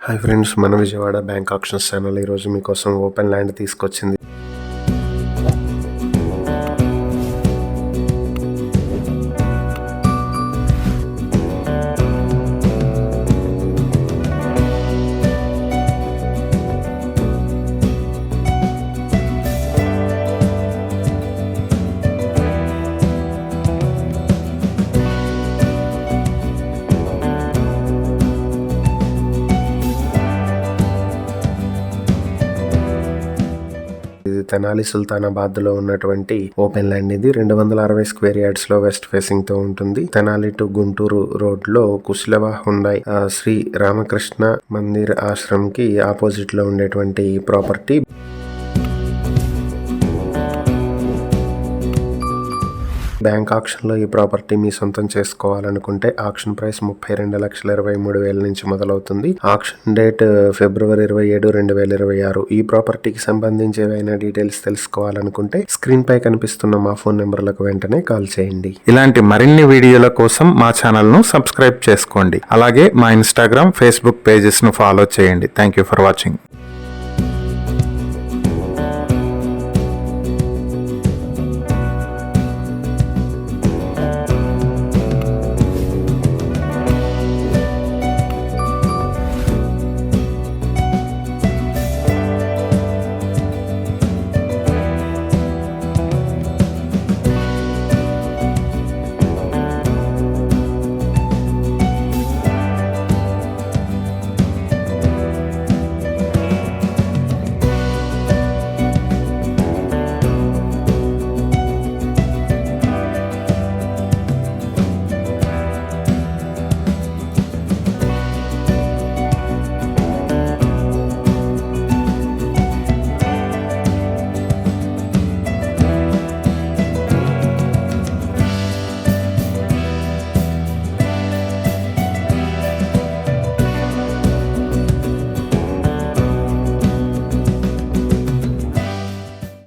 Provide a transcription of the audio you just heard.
Hi friends, మన Vijayawada bank options channel ఈరోజు మీకోసం ఓపెన్ ల్యాండ్ తీసుకొచ్చింది. ఇది తెనాలి సుల్తానాబాద్ లో ఉన్నటువంటి ఓపెన్ ల్యాండ్. ఇది 260 స్క్వేర్ యార్డ్స్ లో వెస్ట్ ఫేసింగ్ తో ఉంటుంది. తెనాలి టు గుంటూరు రోడ్ లో కుశలవ హుండాయ్ శ్రీ రామకృష్ణ మందిర్ ఆశ్రమ్ కి ఆపోజిట్ లో ఉండేటువంటి ప్రాపర్టీ. బ్యాంక్ ఆక్షన్ లో ఈ ప్రాపర్టీ మీ సొంతం చేసుకోవాలనుకుంటే ఆక్షన్ ప్రైస్ 32,23,000 నుంచి మొదలవుతుంది. ఆక్షన్ డేట్ ఫిబ్రవరి 27, 2026. ఈ ప్రాపర్టీకి సంబంధించి ఏవైనా డీటెయిల్స్ తెలుసుకోవాలనుకుంటే స్క్రీన్ పై కనిపిస్తున్న మా ఫోన్ నెంబర్లకు వెంటనే కాల్ చేయండి. ఇలాంటి మరిన్ని వీడియోల కోసం మా ఛానల్ ను సబ్స్క్రైబ్ చేసుకోండి. అలాగే మా ఇన్స్టాగ్రామ్, ఫేస్బుక్ పేజెస్ ను ఫాలో చేయండి. Thank you for watching.